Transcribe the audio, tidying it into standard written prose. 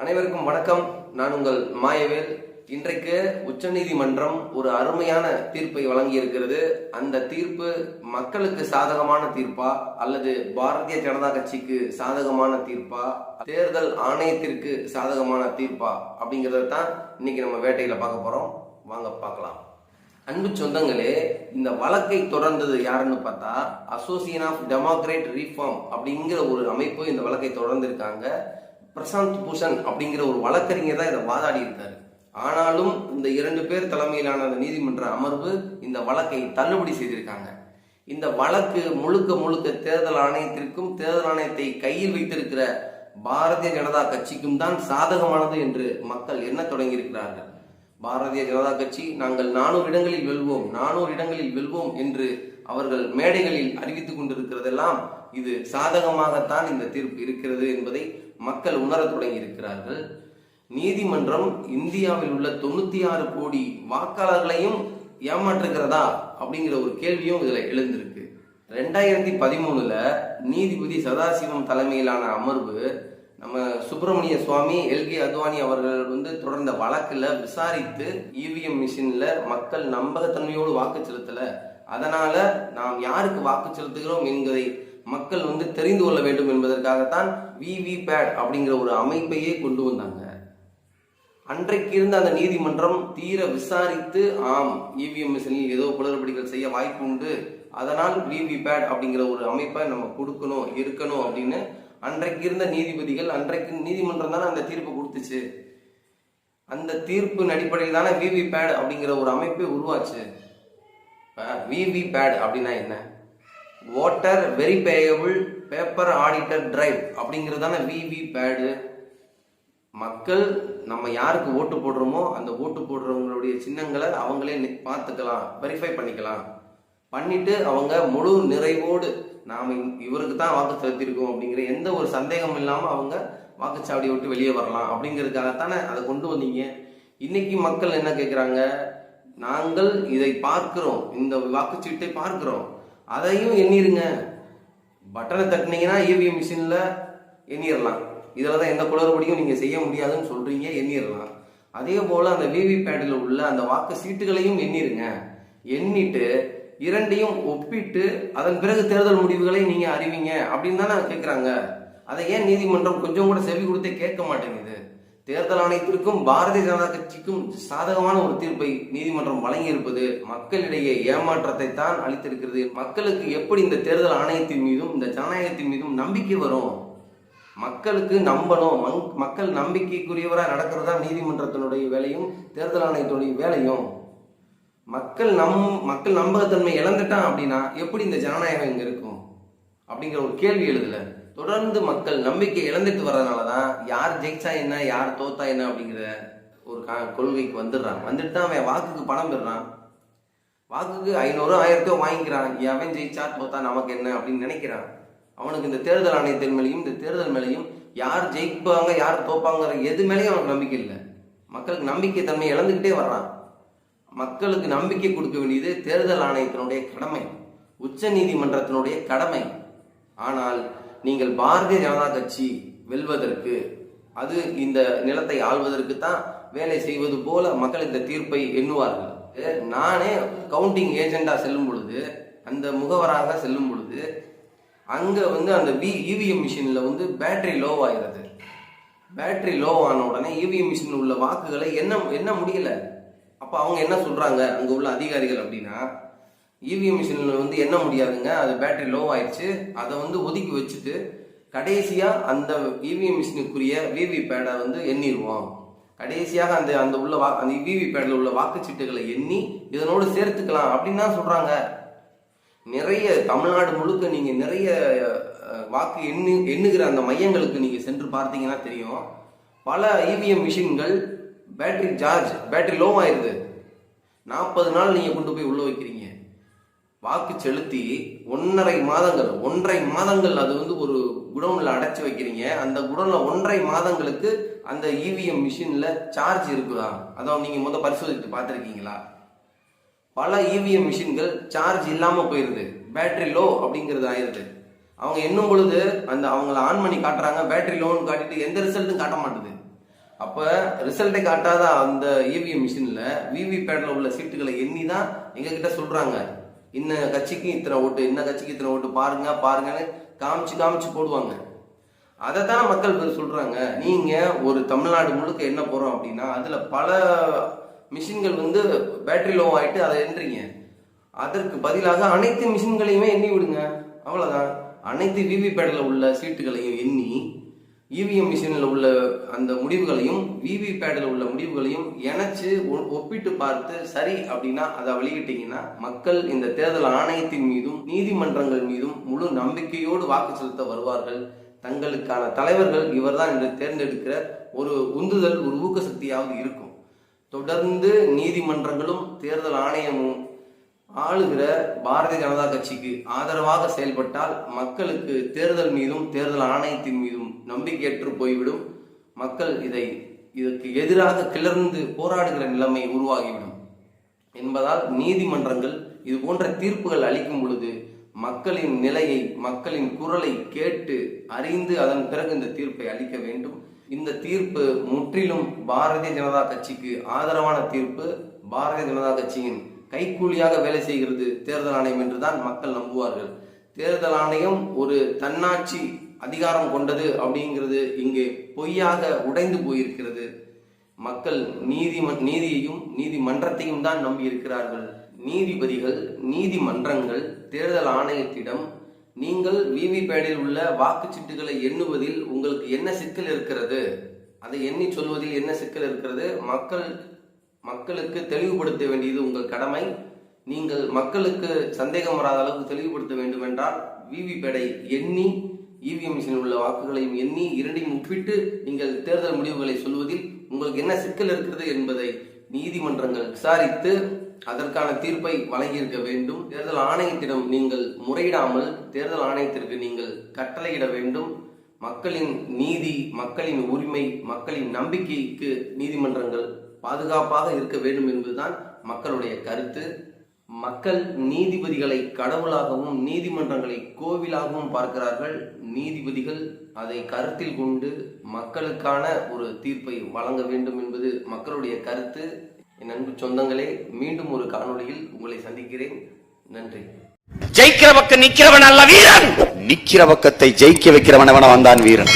அனைவருக்கும் வணக்கம். நான் உங்கள் மாயவேல். இன்றைக்கு உச்சநீதிமன்றம் ஒரு அருமையான தீர்ப்பை வழங்கி இருக்கிறது. அந்த தீர்ப்பு மக்களுக்கு சாதகமான தீர்ப்பா அல்லது பாரதிய ஜனதா கட்சிக்கு சாதகமான தீர்ப்பா, தேர்தல் ஆணையத்திற்கு சாதகமான தீர்ப்பா அப்படிங்கறத தான் இன்னைக்கு நம்ம வேட்டையில பார்க்க போறோம். வாங்க பார்க்கலாம். அன்பு சொந்தங்களே, இந்த வழக்கை தொடர்ந்தது யாருன்னு பார்த்தா அசோசியேஷன் ஆஃப் டெமோக்ரேட் ரீஃபார்ம் அப்படிங்கிற ஒரு அமைப்பு இந்த வழக்கை தொடர்ந்திருக்காங்க. பிரசாந்த் பூஷன் அப்படிங்கிற ஒரு வழக்கறிஞர் தான் இதை வாதாடி இருக்காரு. ஆனாலும் இந்த 2 பேர் தலைமையிலான அந்த நீதிமன்ற அமர்வு இந்த வழக்கை தள்ளுபடி செய்திருக்காங்க. இந்த வழக்கு முழுக்க தேர்தல் ஆணையத்திற்கும் தேர்தல் ஆணையத்தை கையில் வைத்திருக்கிற பாரதிய ஜனதா கட்சிக்கும் தான் சாதகமானது என்று மக்கள் எண்ண தொடங்கி இருக்கிறார்கள். பாரதிய ஜனதா கட்சி நாங்கள் 400 இடங்களில் வெல்வோம் என்று அவர்கள் மேடைகளில் அறிவித்துக் கொண்டிருக்கிறதெல்லாம் இது சாதகமாகத்தான் இந்த தீர்ப்பு இருக்கிறது என்பதை மக்கள் உணர தொடங்கி இருக்கிறார்கள். நீதிமன்றம் இந்தியாவில் உள்ள 96 கோடி வாக்காளர்களையும் ஏமாற்றுகிறதா அப்படிங்கிற ஒரு கேள்வியும் இதுல எழுந்திருக்கு. 2013 நீதிபதி சதாசிவம் தலைமையிலான அமர்வு நம்ம சுப்பிரமணிய சுவாமி, எல்கே அத்வானி அவர்கள் தொடர்ந்த வழக்குல விசாரித்து இவிஎம் மிஷின்ல மக்கள் நம்பகத்தன்மையோடு வாக்கு செலுத்தல, அதனால நாம் யாருக்கு வாக்கு செலுத்துகிறோம் என்பதை மக்கள் தெரிந்து கொள்ள வேண்டும் என்பதற்காகத்தான் விவிபேட் அப்படிங்கிற ஒரு அமைப்பையே கொண்டு வந்தாங்க. அன்றைக்கு இருந்த அந்த நீதிமன்றம் தீர விசாரித்து, ஆம், இவிஎம் மிஷினில் ஏதோ குளறுபடிகள் செய்ய வாய்ப்பு உண்டு, அதனால் விவிபேட் அப்படிங்கிற ஒரு அமைப்பை நம்ம இருக்கணும் அப்படின்னு அன்றைக்கு இருந்த நீதிபதிகள், அன்றைக்கு நீதிமன்றம் தானே அந்த தீர்ப்பு கொடுத்துச்சு. அந்த தீர்ப்பின் அடிப்படையில் தானே விவிபேட் அப்படிங்கிற ஒரு அமைப்பை உருவாச்சு. விவிபேட் அப்படின்னா என்ன? Voter verifiable paper auditor drive அப்படிங்கிறது தானே விவிபேடு. மக்கள் நம்ம யாருக்கு ஓட்டு போடுறோமோ அந்த ஓட்டு போடுறவங்களுடைய சின்னங்களை அவங்களே பார்த்துக்கலாம், வெரிஃபை பண்ணிட்டு அவங்க முழு நிறைவோடு நாம இவருக்கு தான் வாக்கு செலுத்திருக்கோம் அப்படிங்கிற எந்த ஒரு சந்தேகம் இல்லாம அவங்க வாக்குச்சாவடியை விட்டு வெளியே வரலாம் அப்படிங்கிறதுக்காகத்தானே அதை கொண்டு வந்தீங்க. இன்னைக்கு மக்கள் என்ன கேட்கிறாங்க? நாங்கள் இதை பார்க்கிறோம், இந்த வாக்குச்சீட்டை பார்க்கிறோம், அதையும் எண்ணிருங்க. பட்டனை தட்டினீங்கன்னா இவிஎம் மிஷின்ல எண்ணிடலாம், இதுலதான் எந்த குளறுபடியும் நீங்க செய்ய முடியாதுன்னு சொல்றீங்க, எண்ணிடலாம். அதே போல அந்த விவிபேட்ல உள்ள அந்த வாக்கு சீட்டுகளையும் எண்ணிருங்க. எண்ணிட்டு இரண்டையும் ஒப்பிட்டு அதன் பிறகு தேர்தல் முடிவுகளை நீங்க அறிவிங்க அப்படின்னு தானே கேட்கிறாங்க. அதை ஏன் நீதிமன்றம் கொஞ்சம் கூட செவி கொடுத்தே கேட்க மாட்டேங்குது? தேர்தல் ஆணையத்திற்கும் பாரதிய ஜனதா கட்சிக்கும் சாதகமான ஒரு தீர்ப்பை நீதிமன்றம் வழங்கி இருப்பது மக்களிடையே ஏமாற்றத்தை தான் அளித்திருக்கிறது. மக்களுக்கு எப்படி இந்த தேர்தல் ஆணையத்தின் மீதும் இந்த ஜனநாயகத்தின் மீதும் நம்பிக்கை வரும்? மக்களுக்கு நம்பணும். மக்கள் நம்பிக்கைக்குரியவராக நடக்கிறது தான் நீதிமன்றத்தினுடைய வேலையும் தேர்தல் ஆணையத்தினுடைய வேலையும். மக்கள் நம்பகத்தன்மை இழந்துட்டான் அப்படின்னா எப்படி இந்த ஜனநாயகம் இங்க இருக்கும் அப்படிங்கிற ஒரு கேள்வி எழுதல. தொடர்ந்து மக்கள் நம்பிக்கை இழந்துட்டு வர்றதுனாலதான் யார் ஜெயிச்சா என்ன, யார் தோத்தா என்ன அப்படிங்கிற ஒரு கொள்கைக்கு வந்துடுறான். வந்துட்டு தான் அவன் வாக்குக்கு பணம் பெறான். வாக்குக்கு 500 1000 வாங்கிக்கிறான். அவன் ஜெயிச்சா தோத்தா நமக்கு என்ன அப்படின்னு நினைக்கிறான். அவனுக்கு இந்த தேர்தல் ஆணையத்தின் மேலையும் இந்த தேர்தல் மேலையும் யார் ஜெயிப்பாங்க யார் தோப்பாங்கிற எது மேலேயும் அவனுக்கு நம்பிக்கை இல்லை. மக்களுக்கு நம்பிக்கை தன்மை இழந்துகிட்டே வர்றான். மக்களுக்கு நம்பிக்கை கொடுக்க வேண்டியது தேர்தல் ஆணையத்தினுடைய கடமை, உச்ச நீதிமன்றத்தினுடைய கடமை. ஆனால் நீங்கள் பாரதிய ஜனதா கட்சி வெல்வதற்கு, அது இந்த நிலத்தை ஆள்வதற்கு தான் வேலை செய்வது போல மக்கள் இந்த தீர்ப்பை எண்ணுவார்கள். நானே கவுண்டிங் ஏஜெண்டா செல்லும் பொழுது, அந்த முகவராக செல்லும் பொழுது, அங்க அந்த இவிஎம் மிஷின்ல பேட்டரி லோ ஆகிறது. பேட்டரி லோ ஆன உடனே இவிஎம் மிஷின் உள்ள வாக்குகளை என்ன முடியல. அப்ப அவங்க என்ன சொல்றாங்க அங்க உள்ள அதிகாரிகள் அப்படின்னா, இவிஎம் மிஷின்ல எண்ண முடியாதுங்க, அது பேட்டரி லோ ஆயிடுச்சு, அதை ஒதுக்கி வச்சுட்டு கடைசியா அந்த இவிஎம் மிஷினுக்குரிய விவிபேடை எண்ணிடுவோம். கடைசியாக அந்த உள்ள அந்த விவிபேட்ல உள்ள வாக்குச்சீட்டுகளை எண்ணி இதனோடு சேர்த்துக்கலாம் அப்படின்னு தான் சொல்றாங்க. நிறைய தமிழ்நாடு முழுக்க நீங்க நிறைய வாக்கு எண்ணுகிற அந்த மையங்களுக்கு நீங்க சென்று பார்த்தீங்கன்னா தெரியும். பல இவிஎம் மிஷின்கள் பேட்டரி லோ ஆயிருது. 40 நாள் நீங்க கொண்டு போய் உள்ள வைக்கிறீங்க. வாக்கு செலுத்தி 1.5 மாதங்கள் அது ஒரு குடோன்ல அடைச்சு வைக்கிறீங்க. அந்த குடோன்ல 1.5 மாதங்களுக்கு அந்த இவிஎம் மிஷின்ல சார்ஜ் இருக்குதா? அதான் நீங்க பரிசோதித்து பார்த்திருக்கீங்களா? பல இவிஎம் மிஷின்கள் சார்ஜ் இல்லாம போயிருது, பேட்டரி லோ அப்படிங்கிறது ஆயிருது. அவங்க எண்ணும் பொழுது அவங்கள ஆன் பண்ணி காட்டுறாங்க, பேட்டரி லோன்னு காட்டிட்டு எந்த ரிசல்ட்டும் காட்ட மாட்டுது. அப்ப ரிசல்ட்டை காட்டாத அந்த இவிஎம் மிஷின்ல விவிபேட்ல உள்ள சீட்டுகளை எண்ணி தான் எங்க கிட்ட சொல்றாங்க, இன்ன கட்சிக்கு இத்தனை ஓட்டு, இன்ன கட்சிக்கு இத்தனை ஓட்டு, பாருங்க பாருங்கன்னு காமிச்சு போடுவாங்க. அதை தான் மக்கள் சொல்றாங்க. நீங்க ஒரு தமிழ்நாடு முழுக்க என்ன போறோம் அப்படின்னா அதுல பல மிஷின்கள் பேட்டரி லோ ஆயிட்டு அதை எண்றீங்க. அதற்கு பதிலாக அனைத்து மிஷின்களையுமே எண்ணி விடுங்க, அவ்வளவுதான். அனைத்து விவிபேட்ல உள்ள சீட்டுகளையும் எண்ணி இவிஎம் மிஷினில் உள்ள அந்த முடிவுகளையும் விவிபேட்ல உள்ள முடிவுகளையும் இணைச்சு ஒப்பிட்டு பார்த்து சரி அப்படின்னா அதை வெளியிட்டீங்கன்னா மக்கள் இந்த தேர்தல் ஆணையத்தின் மீதும் நீதிமன்றங்கள் மீதும் முழு நம்பிக்கையோடு வாக்கு செலுத்த வருவார்கள். தங்களுக்கான தலைவர்கள் இவர்தான் என்று தேர்ந்தெடுக்கிற ஒரு உந்துதல், ஒரு ஊக்க சக்தியாவது இருக்கும். தொடர்ந்து நீதிமன்றங்களும் தேர்தல் ஆணையமும் ஆளுகிற பாரதிய ஜனதா கட்சிக்கு ஆதரவாக செயல்பட்டால் மக்களுக்கு தேர்தல் மீதும் தேர்தல் ஆணையத்தின் மீதும் நம்பிக்கையற்று போய்விடும். மக்கள் இதற்கு எதிராக கிளர்ந்து போராடுகிற நிலைமை உருவாகிவிடும் என்பதால் நீதிமன்றங்கள் இது போன்ற தீர்ப்புகள் அளிக்கும் பொழுது மக்களின் நிலையை, மக்களின் குரலை கேட்டு அறிந்து அதன் பிறகு இந்த தீர்ப்பை அளிக்க வேண்டும். இந்த தீர்ப்பு முற்றிலும் பாரதிய ஜனதா கட்சிக்கு ஆதரவான தீர்ப்பு. பாரதிய ஜனதா கட்சியின் கைக்கூலியாக வேலை செய்கிறது தேர்தல் ஆணையம் என்றுதான் மக்கள் நம்புவார்கள். தேர்தல் ஆணையம் ஒரு தன்னாட்சி அதிகாரம் கொண்டது அப்படிங்கிறது இங்கே பொய்யாக உடைந்து போயிருக்கிறது. மக்கள் நீதியையும் நீதிமன்றத்தையும் தான் நம்பி இருக்கிறார்கள். நீதிபதிகள், நீதிமன்றங்கள் தேர்தல் ஆணையத்திடம் நீங்கள் விவிபேடில் உள்ள வாக்குச்சீட்டுகளை எண்ணுவதில் உங்களுக்கு என்ன சிக்கல் இருக்கிறது, அதை எண்ணி சொல்வதில் என்ன சிக்கல் இருக்கிறது, மக்களுக்கு தெளிவுபடுத்த வேண்டியது உங்கள் கடமை. நீங்கள் மக்களுக்கு சந்தேகம் வராத அளவுக்கு தெளிவுபடுத்த வேண்டும் என்றால் விவிபேடை எண்ணி இவிஎம் மிஷினில் உள்ள வாக்குகளையும் எண்ணி இரண்டையும் ஒப்பிட்டு நீங்கள் தேர்தல் முடிவுகளை சொல்வதில் உங்களுக்கு என்ன சிக்கல் இருக்கிறது என்பதை நீதிமன்றங்கள் விசாரித்து அதற்கான தீர்ப்பை வழங்கியிருக்க வேண்டும். தேர்தல் ஆணையத்திடம் நீங்கள் முறையிடாமல் தேர்தல் ஆணையத்திற்கு நீங்கள் கட்டளையிட வேண்டும். மக்களின் நீதி, மக்களின் உரிமை, மக்களின் நம்பிக்கைக்கு நீதிமன்றங்கள் பாதுகாப்பாக இருக்க வேண்டும் என்பதுதான் மக்களுடைய கருத்து. மக்கள் நீதிபதிகளை கடவுளாகவும் நீதிமன்றங்களை கோவிலாகவும் பார்க்கிறார்கள். நீதிபதிகள் அதை கருத்தில் கொண்டு மக்களுக்கான ஒரு தீர்ப்பை வழங்க வேண்டும் என்பது மக்களுடைய கருத்து. என் அன்பு சொந்தங்களே, மீண்டும் ஒரு காணொளியில் உங்களை சந்திக்கிறேன். நன்றி. ஜெயிக்கிற பக்கம் நிக்கிறவன் அல்ல வீரன், நிக்கிற பக்கத்தை ஜெயிக்க வைக்கிறவன் வந்தான் வீரன்.